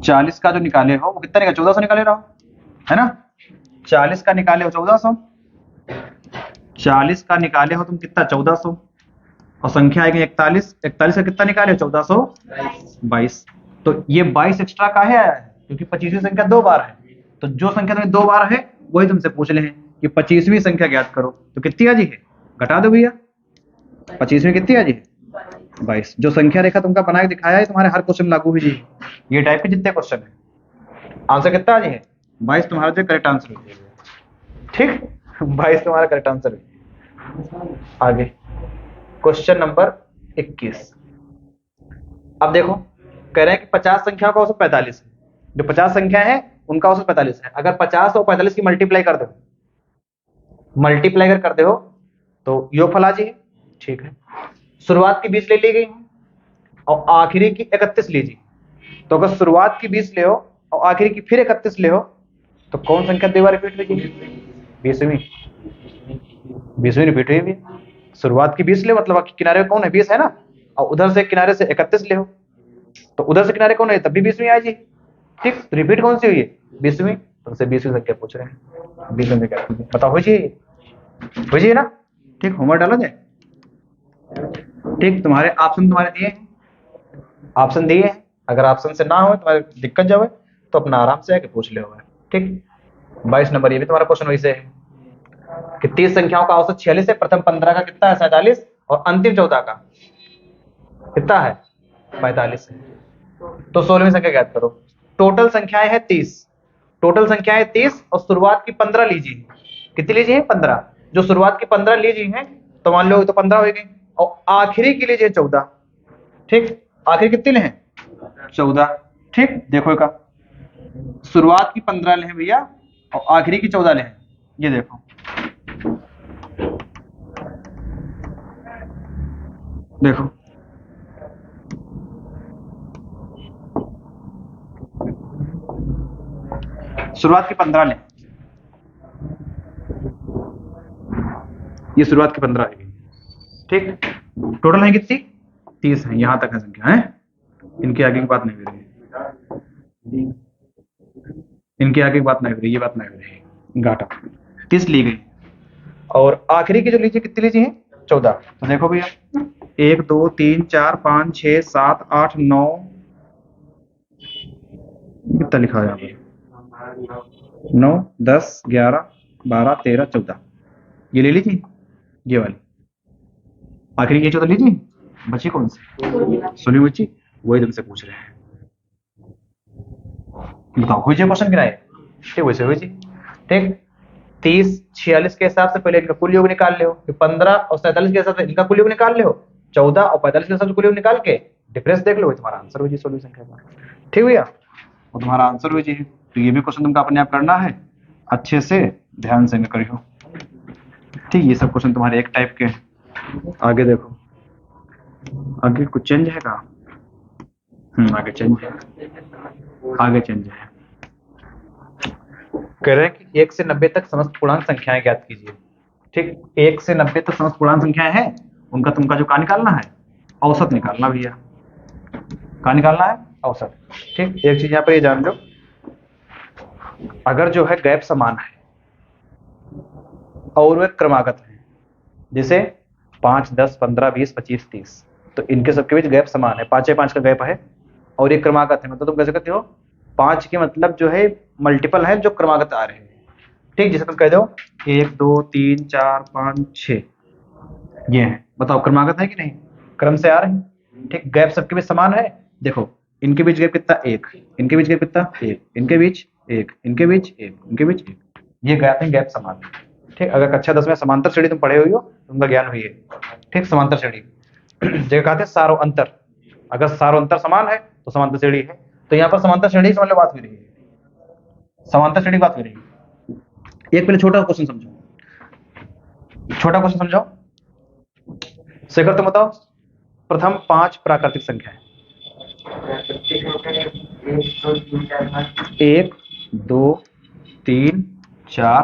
40 का जो निकाले हो वो कितना निकाले, 1400 निकाले रहो, है ना। 40 का निकाले हो 1400, 40 का निकाले हो तुम कितना, 1400, और संख्या आएगी 41, 41 का कितना निकाले हो, 1422। तो ये 22 एक्स्ट्रा काहे आया है, क्योंकि 25वीं संख्या 2 बार है। तो जो संख्या तुम्हें 2 बार है वही तुमसे पूछ ले हैं कि 25वीं संख्या ज्ञात करो। तो कितनी आ जी है, घटा दो भैया। 25वीं कितनी आ जी है, 22। जो संख्या रेखा तुमका बना के दिखाया है तुम्हारे हर क्वेश्चन लागू हुई जी। ये टाइप के जितने क्वेश्चन है, आंसर कितना आ जी है, 22 तुम्हारा जो करेक्ट आंसर है, ठीक। 22 तुम्हारा करेक्ट आंसर है। आगे क्वेश्चन नंबर 21। अब देखो कह रहे हैं कि 50 संख्याओं का औसत 45 है। जो 50 संख्या है उनका औसत 45 है। अगर 50 और 45 की मल्टीप्लाई कर दो, मल्टीप्लाई अगर कर दे हो तो योगफल आ जाइए, ठीक है। शुरुआत की 20 ले ली गई है और आखिरी की 31 लीजिए। तो अगर शुरुआत की 20 ले हो और आखिरी की फिर 31 ले हो तो कौन संख्या 2 बार रिपीट हुई? 20वीं। 20वीं रिपीट हुई भी। शुरुआत की 20 ले मतलब किनारे कौन है? 20 है ना, और उधर से किनारे से 31 ले हो तो उधर से किनारे कौन है? तब भी 20वीं आ जी। ठीक, तो रिपीट कौन सी हुई है? 20वीं। तुमसे 20वीं संख्या पूछ रहे हैं, 20वीं संख्या बताओ। हो जी ना। ठीक, होमवर्क डालो जाए। ठीक, तुम्हारे ऑप्शन तुम्हारे दिए हैं, ऑप्शन दिए हैं। अगर ऑप्शन से ना हो तुम्हारे दिक्कत जावे तो अपना आराम से आके पूछ ले। ठीक, 22 नंबर ये भी तुम्हारा क्वेश्चन वैसे है कि 30 संख्याओं का औसत 46 है, प्रथम 15 का कितना है? 47, और अंतिम 14 का कितना है? 45 है। तो 16वीं संख्या ज्ञात करो। टोटल संख्याएं हैं 30, टोटल संख्याएं 30 और शुरुआत की 15 लीजिए। कितनी लीजिए? 15। जो शुरुआत की 15 लीजिए हैं तो मान लो तो 15 हो गई, और आखिरी की लीजिए 14। ठीक, आखिरी कितनी ले हैं? 14। ठीक, देखो का शुरुआत की 15 ले हैं भैया और आखिरी की 14 ले हैं। ये देखो, देखो शुरुआत की 15 ले, ये शुरुआत की 15 है। ठीक, टोटल है कितनी? 30 है। यहां तक है संख्या है, इनके आगे की बात नहीं हो रही, इनके आगे की बात नहीं हो रही, ये बात नहीं हो रही। घाटा 30 ली गई और आखिरी की जो लीजिए कितनी लीजिए है? 14। तो देखो भैया 1 2 3 4 5 6 7 8 9, कितना लिखा है यहाँ पर? 9 10 11 12 13 14, ये ले लीजिए, ये वाली आखिरी की 14 लीजिए। बची कौन सी? 16वीं बची, वही तुमसे पूछ रहे हैं। बताओ हुई क्वेश्चन गिनाए? ठीक, वैसे हुई जी। ठीक, 30 46 के हिसाब से पहले इनका कुल योग निकाल लो, 15 और 47 के हिसाब से इनका कुल योग निकाल लो, 14 और 45 के हिसाब से कुल योग निकाल के डिफरेंस देख लो, तुम्हारा आंसर हो जी 16वीं संख्या का। ठीक भैया, और तुम्हारा आंसर हो जी। तो ये भी क्वेश्चन तुमको अपने आप करना है, अच्छे से ध्यान से करियो। ठीक, ये सब क्वेश्चन तुम्हारे एक टाइप के। आगे देखो, आगे कुछ चेंज है का? आगे चेंज है, आगे चेंज है। कह रहे हैं कि 1 से 90 तक समस्त पूर्णांक संख्याएं ज्ञात कीजिए। ठीक, 1 से 90 तक समस्त पूर्णांक संख्याएं हैं, उनका तुमका जो का निकालना है? औसत निकालना भैया। का निकालना है? औसत। ठीक, एक चीज यहाँ पर ये जान लो, अगर जो है गैप समान है और वे क्रमागत है, जैसे 5 10 15 20 25 30, तो इनके सबके बीच गैप समान है, 5 का गैप है और ये क्रमागत है, मतलब तुम कैसे कहते हो 5 के मतलब जो है मल्टीपल है जो क्रमागत आ रहे हैं। ठीक, जैसे तुम कह दो 1 2 3 4 5 6, ये है, बताओ क्रमागत है कि नहीं? क्रम से आ रहे हैं। ठीक, गैप सबके बीच समान है। देखो इनके बीच गैप कितना? 1, इनके बीच गैप कितना? 1, इनके बीच 1, इनके बीच 1, इनके बीच 1, ये गैप है, गैप समान। ठीक, अगर कक्षा 10 में समांतर श्रेणी तुम पढ़े हुई हो, तुमका ज्ञान हुई है। ठीक, समांतर श्रेणी जगह कहते हैं सारो अंतर, अगर सारो अंतर समान है तो समांतर श्रेणी है। तो यहाँ पर समांतर श्रेणी समझ लो बात हो रही है, समांतर श्रेणी बात हो रही है। एक पहले छोटा क्वेश्चन समझो, छोटा क्वेश्चन समझो। शेखर तुम बताओ प्रथम 5 प्राकृतिक संख्या है। 1 2 3 4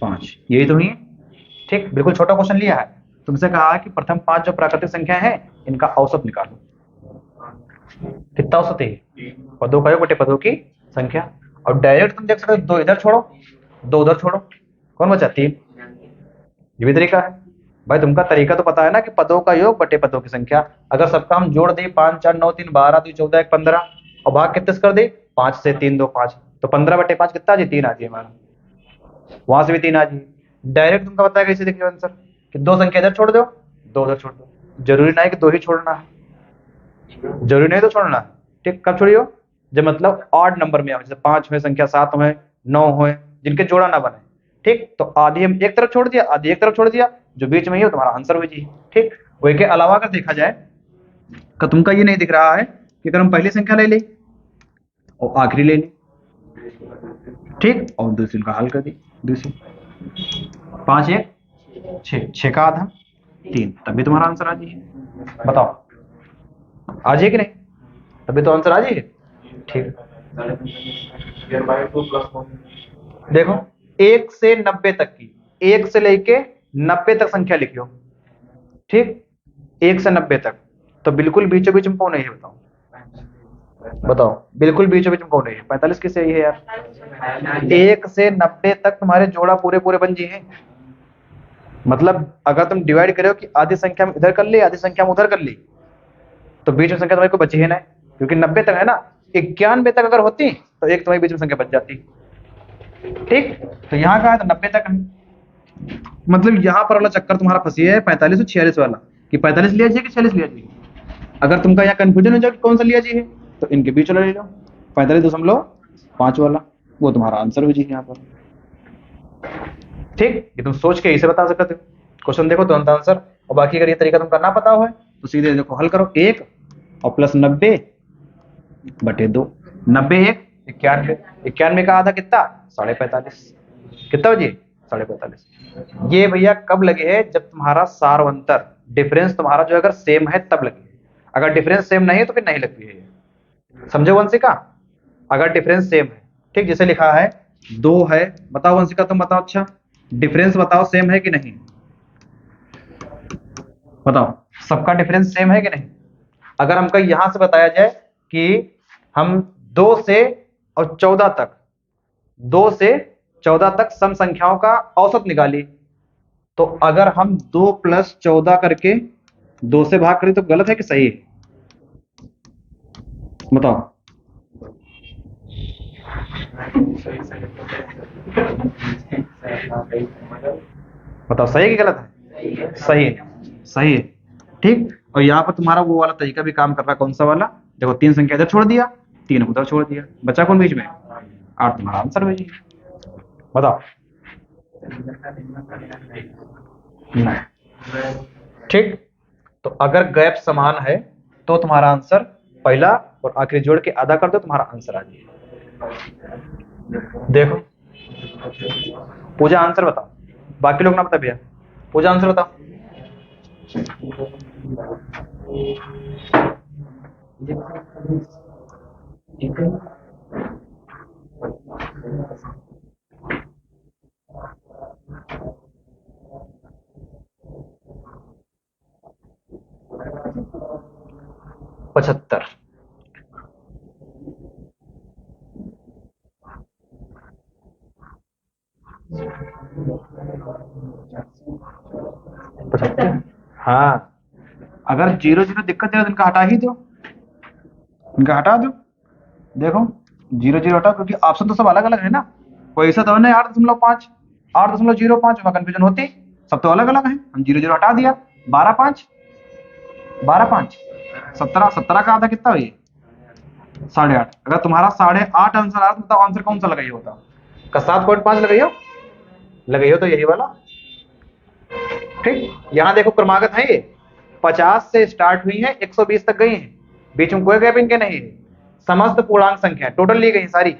5, यही तो नहीं है? ठीक, बिल्कुल छोटा क्वेश्चन लिया है, तुमसे कहा है कि प्रथम 5 जो प्राकृतिक संख्या है इनका औसत निकालो। कितना औसत है? पदों का योग बटे पदों की संख्या। और डायरेक्ट तुम देख सकते हो, 2 इधर छोड़ो 2 उधर छोड़ो, कौन बचा? 3। ये भी तरीका है भाई, तुमका तरीका तो पता है ना कि पदों का योग बटे पदों की संख्या। अगर सबका हम जोड़ दे 5 4 9 3 12 2 14 1 15 और भाग कितने से कर दे? 5 से, 3 2 5, तो 15 बटे 5 कितना आ जाए? 3 आ जाए हमारा, वहां से भी 3 आ जाए। डायरेक्ट तुमका बताया कैसे देखिए आंसर कि 2 संख्या इधर छोड़ दो 2 उधर छोड़ दो, जरूरी नहीं कि 2 ही छोड़ना है, जरूरी नहीं तो छोड़ना है। ठीक, कब छोड़ियो? जब मतलब ऑड नंबर में हो, जैसे 5 हो संख्या, 7 हो 9 हो, जिनके जोड़ा ना बने। ठीक, तो आधी हम एक तरफ छोड़ दिया, आधी एक तरफ छोड़ दिया, जो बीच में ही हो तुम्हारा आंसर हो जी। ठीक, वही के अलावा अगर देखा जाए तो तुमका ये नहीं दिख रहा है कि अगर हम पहली संख्या ले ली और आखिरी ले ली, ठीक, और दूसरी का हल कर दी, दूसरी 5 1 6, 6 का आधा 3, तब भी तुम्हारा आंसर आ जाइए। बताओ आ जाए कि नहीं? तभी तो आंसर आ जाइए। ठीक, Here by 2 plus 1. देखो 1 से 90 तक की, 1 से लेके 90 तक संख्या लिखियो। ठीक, 1 से 90 तक, तो बिल्कुल बीचों बीच में कौन है ये बताओ? बताओ बिल्कुल बीचों बीच में कौन है ये? 45 की सही है यार। 1 से 90 तक तुम्हारे जोड़ा पूरे पूरे बन जी हैं। मतलब अगर तुम डिवाइड करो कि आधी संख्या में इधर कर ली, आधी संख्या में उधर कर ली, तो बीच में संख्या तुम्हारी को बची है ना, क्योंकि 90 तक है ना। 91 तक अगर होती तो एक तुम्हारी बीच में संख्या बच जाती। ठीक, तो यहाँ कहा है तो 90 तक है। मतलब यहाँ पर वाला चक्कर तुम्हारा फंसी है 45 और 46 वाला, कि 45 लिया जाए कि 46 लिया जाए। अगर तुमका यहाँ कंफ्यूजन हो जाए कि कौन सा लिया जाए, तो इनके बीच वाला ले लो, 45.5 वाला, वो तुम्हारा आंसर हो जाए यहाँ पर। ठीक, ये तुम सोच के इसे बता सकते हो। क्वेश्चन देखो तुरंत आंसर, और बाकी अगर ये तरीका तुमको ना पता हो तो सीधे देखो हल करो, 1 और प्लस 90/2, 90 1 91, 91 का आधा कितना? 45.5, कितना बजे? 45.5। ये भैया कब लगे है? जब तुम्हारा सारवंतर डिफरेंस तुम्हारा जो अगर सेम है तब लगे। अगर डिफरेंस सेम नहीं है तो फिर नहीं लगती है, समझो वंशिका? अगर डिफरेंस सेम है, ठीक, जैसे लिखा है 2 है, बताओ वंशिका तुम बताओ, अच्छा डिफरेंस बताओ सेम है कि नहीं? बताओ सबका डिफरेंस सेम है कि नहीं? अगर हमको यहां से बताया जाए कि हम 2 से और 14 तक, 2 से 14 तक सम संख्याओं का औसत निकाली, तो अगर हम 2 + 14 करके 2 से भाग करें तो गलत है कि सही है? बताओ। बताओ सही है कि गलत है? सही है, सही है। ठीक, और यहाँ पर तुम्हारा वो वाला तरीका भी काम कर रहा है, कौन सा वाला? देखो 3 संख्या इधर छोड़ दिया, 3 उधर छोड़ दिया, बचा कौन बीच में? 8, तुम्हारा आंसर है जी। बताओ। नहीं, ठीक, तो अगर गैप समान है तो तुम्हारा आंसर पहला और आखिरी जोड़ के आधा कर दो, तुम्हारा आंसर आ जाएगा। देखो पूजा आंसर बताओ, बाकी लोग ना बता भैया, पूजा आंसर बताओ। पचहत्तर। हाँ, अगर 0 0 दिक्कत है तो इनका हटा ही दो, इनका हटा दो। देखो 0 0 हटाओ, क्योंकि ऑप्शन तो सब अलग अलग है ना, कोई ऐसा तो नहीं 8.5 8.05 में कंफ्यूजन होती, सब तो अलग अलग है। हम 0 0 हटा दिया, 12 5 12 5 17, 17 का आधा कितना हुई? 8.5। अगर तुम्हारा 8.5 आंसर आ रहा तो बताओ आंसर कौन सा लगाई होता? का 7.5 लगाई हो तो यही वाला। ठीक, यहाँ देखो क्रमागत है ये, 50 से स्टार्ट हुई है, 120 तक गई है, बीच में कोई गैप इनके नहीं है। समस्त पूर्णांक संख्या टोटल ली गई सारी,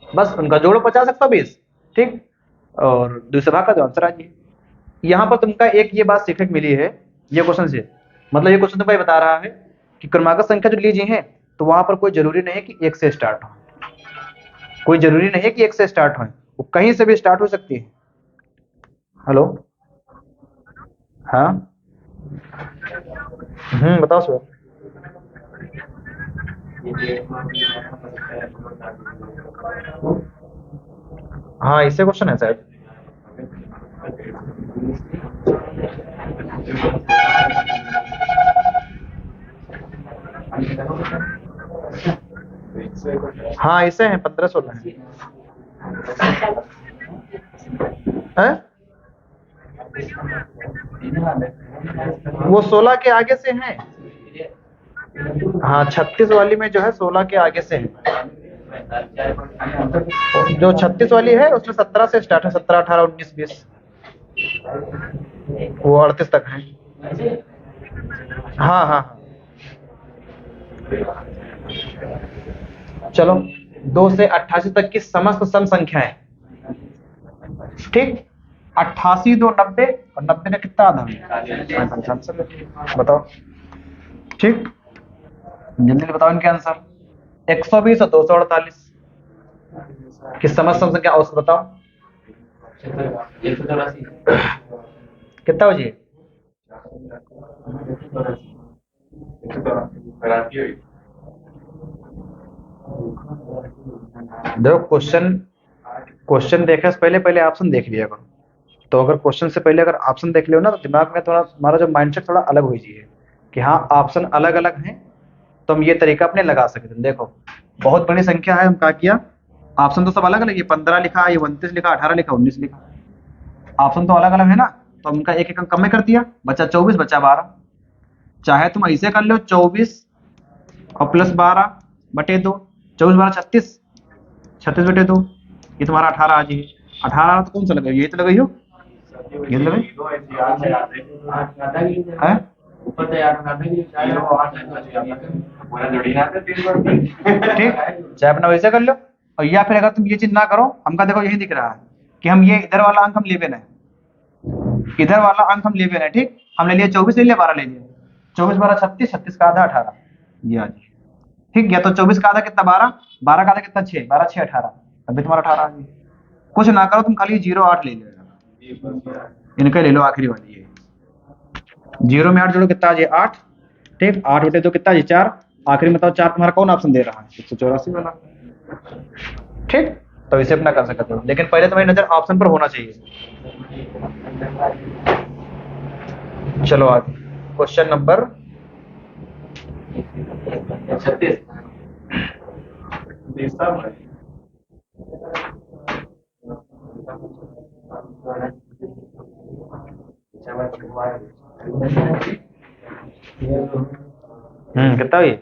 बस उनका जोड़ो 50 120। ठीक, और दूसरे भाग का जो आंसर आ जाए। यहाँ पर तुमका एक ये बात सीखने को मिली है ये क्वेश्चन से, मतलब ये क्वेश्चन तुमको बता रहा है कि क्रमागत संख्या जो लीजिए है तो वहां पर कोई जरूरी नहीं है कि 1 से स्टार्ट हो, कोई जरूरी नहीं है कि 1 से स्टार्ट हो, वो कहीं से भी स्टार्ट हो सकती है। हेलो, हाँ, बताओ सर। हाँ, इससे क्वेश्चन है शायद। हाँ, इसे हैं 15-16 है। वो 16 के आगे से हैं। हाँ, 36 वाली में जो है 16 के आगे से है। जो 36 वाली है उसमें 17 से स्टार्ट है, 17 18 19 20, वो 38 तक है। हाँ हाँ हाँ, चलो 2 से 88 तक की समस्त सम संख्याएं। ठीक, 88 2 90, और 90 का कितना आधा है? आंसर बताओ। ठीक, जल्दी जल्दी बताओ इनके आंसर। 120 और 248 की समस्त संख्या औसत बताओ कितना हो जी? देखो क्वेश्चन, क्वेश्चन देखने से पहले पहले ऑप्शन देख लिया करो। तो अगर क्वेश्चन से पहले अगर ऑप्शन देख लियो ना, तो दिमाग में थोड़ा हमारा जो माइंडसेट थोड़ा अलग हो जाइए कि हाँ ऑप्शन अलग अलग हैं, तो हम ये तरीका अपने लगा सकते हैं। देखो बहुत बड़ी संख्या है, हम क्या किया, ऑप्शन तो सब अलग अलग है, 15 लिखा, ये 29 लिखा, 18 लिखा, 19 लिखा, ऑप्शन तो अलग अलग है ना, तो हम उनका एक एक अंक कम में कर दिया, बचा 24, बचा 12। चाहे तुम ऐसे कर लो 24 और प्लस 12 बटे 2, 24 12 36, 36 बटे 2, ये तुम्हारा 18 आ जाएगी। 18 तो कौन सा लगे, ये तो लगे हो, ये तो लगे है। ठीक, चाहे अपना वैसे कर लो, और या फिर अगर तुम ये चीज ना करो, हमका देखो यही दिख रहा है कि हम ये इधर वाला अंक हम ले लेना है, इधर वाला अंक हम ले लेना है। ठीक, हम ले लिया 24 ले लिया, 12 ले लिया, 24 12 36, 36 का आधा 18, ये आ जाए। ठीक, या तो 24 का आधा कितना 12, 12 का आधा कितना 6, 12 6 18, अभी तुम्हारा 18 आ गया। कुछ ना करो तुम, खाली 0 8 ले लो, इनका ले लो आखिरी वाली है, 0 में 8 जोड़ो कितना आ जाए 8। ठीक, 8 बटे 2 कितना आ जाए 4, आखिरी में बताओ 4 तुम्हारा कौन ऑप्शन दे रहा है, 184 वाला। ठीक, तो इसे अपना कर सकते हो, लेकिन पहले तुम्हारी नजर ऑप्शन पर होना चाहिए। चलो आगे, क्वेश्चन नंबर 36। कितना हुई है?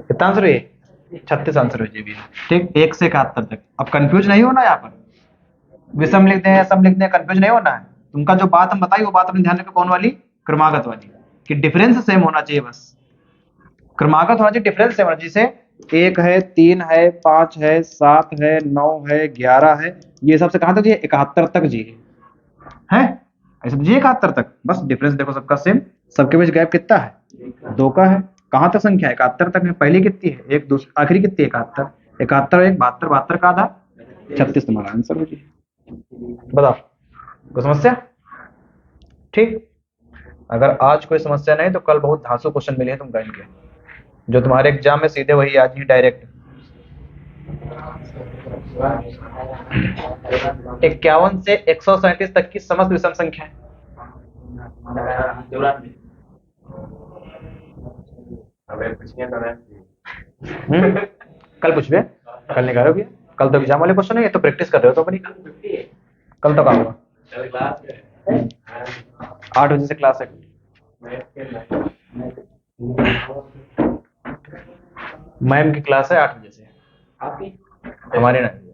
कितना आंसर हुई? 36 आंसर हो जाएगी। ठीक, 1 से 71 तक। अब कंफ्यूज नहीं होना, यहाँ पर विषम लिख दें या सम लिख दें, कंफ्यूज नहीं होना है। तुमका जो बात हम बताई वो बात अपने ध्यान रखो, कौन वाली, क्रमागत वाली, कि डिफरेंस सेम होना चाहिए, बस क्रमागत होना चाहिए, डिफरेंस सेम होना चाहिए। जैसे 1 है, 3 है, 5 है, 7 है, 9 है, 11 है, ये सबसे कहां तक जी? 71 तक जी है, ऐसे जी 71 तक, बस डिफरेंस देखो सबका सेम, सबके बीच गैप कितना है? 2 का है। कहां तक संख्या है? 71 तक है। पहली कितनी है? एक, दूसरी, आखिरी कितनी है? 71, 71 1 72, 72 का आधा 36, तुम्हारा आंसर हो जी। बताओ कोई समस्या? ठीक, अगर आज कोई समस्या नहीं तो कल बहुत धांसू क्वेश्चन मिले हैं तुमको इनके, जो तुम्हारे एग्जाम में सीधे वही आज ही डायरेक्ट। 51 से 137 तक की समस्त विषम संख्या है। कल पूछ कल नहीं करोगे, कल तो एग्जाम वाले क्वेश्चन है, ये तो प्रैक्टिस कर रहे हो तो अपनी, कल तो काम होगा। 8 बजे से क्लास है, मैम की क्लास है 8 बजे से, हमारी नहीं।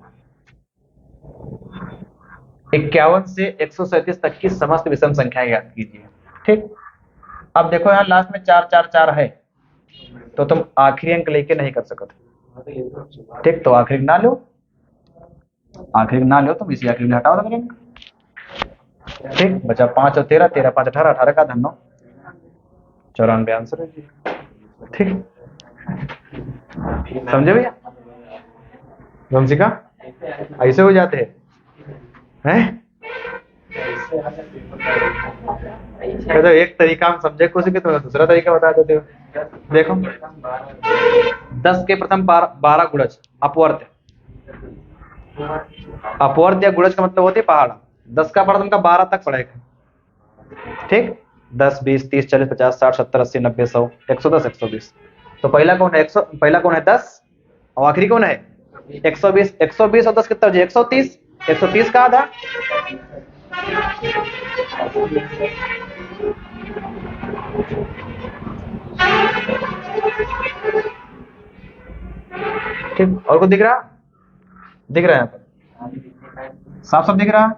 51 से 137 तक की समस्त विषम संख्याएं याद कीजिए। ठीक, अब देखो यहाँ लास्ट में 4 4 4 है, तो तुम आखिरी अंक लेके नहीं कर सकते। ठीक, तो आखिरी ना लो, आखिरी ना लो, तुम इसी आखिरी में हटाओ तो अंक। ठीक, बचा 5 और 13, 13 5 18, 18 का धन 9, 94 आंसर है जी। ठीक, समझे भैया? वंशिका ऐसे हो जाते हैं? तो एक तरीका हम समझे कोशिश तो दूसरा तरीका बता देते हो। देखो 10 के प्रथम 12 गुणज अपवर्त, अपवर्त या गुणज का मतलब होती है पहाड़ा। 10 का प्रथम का 12 तक पड़ेगा। ठीक, 10 20 30 40 50 60 70 80 90 100 110 120, तो पहला कौन है? 100, पहला कौन है? 10, और आखिरी कौन है? 120। 120 और 10 कितना हो जाए? 130, 130 का आधा। ठीक, और कुछ दिख रहा? दिख रहा है यहाँ पर साफ साफ दिख रहा है।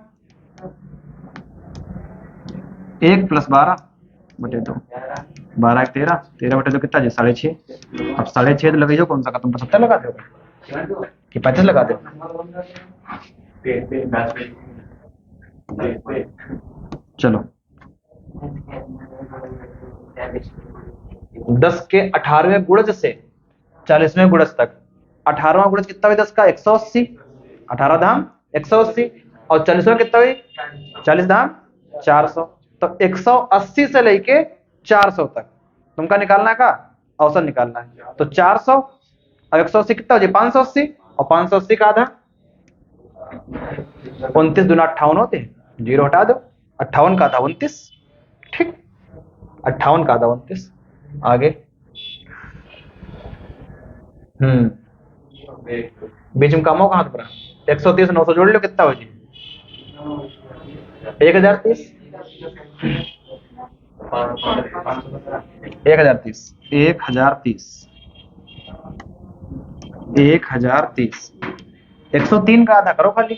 1 + 12 बटे 2, 12 एक 13, 13 बटे 2 कितना जी 6.5। अब 6.5 तो लगाइए कौन सा का, तुम 75 लगा दो कि 35 लगा दो? चलो 10 के 18वें गुणज से 40वें गुणज तक, 18वां गुणज कितना हुई 10 का 180, 18 धाम 180, और 40वां कितना हुई 40 धाम 400। तो 180 से लेके 400 तक तुमका निकालना है का औसत निकालना है। तो 400 और 180 कितना हो जाए 580, और 580 का आधा 29 दूना 58 होते हैं, 0 हटा दो, 58 का आधा 29, ठीक 58 का आधा 29। आगे बीच में कम हो कहां पर 130 900 जोड़ लो कितना हो जी 1030, 1030, 1030, 103 का आधा करो खाली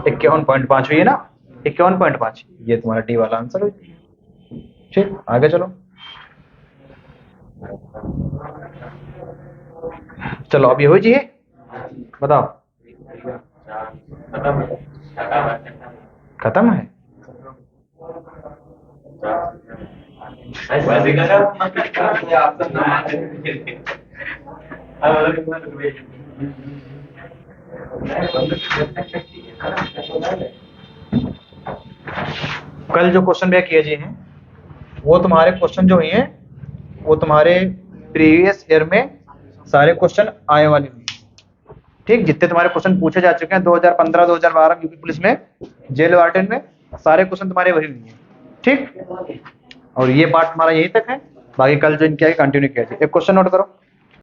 51.5 हुई है ना, 51.5, ये तुम्हारा डी वाला आंसर हुई। ठीक आगे चलो, चलो अब ये हुई जी, बताओ खत्म है। कल जो क्वेश्चन बैक किए जी हैं वो तुम्हारे क्वेश्चन जो हुए हैं वो तुम्हारे प्रीवियस ईयर में सारे क्वेश्चन आए वाले हुए, ठीक जितने तुम्हारे क्वेश्चन पूछे जा चुके हैं 2015 2012 यूपी पुलिस में जेल वार्डन में, सारे क्वेश्चन तुम्हारे वही हुए हैं, ठीक। और ये पार्ट हमारा यहीं तक है, बाकी कल जो इनके आगे कंटिन्यू किया जाए। एक क्वेश्चन नोट करो,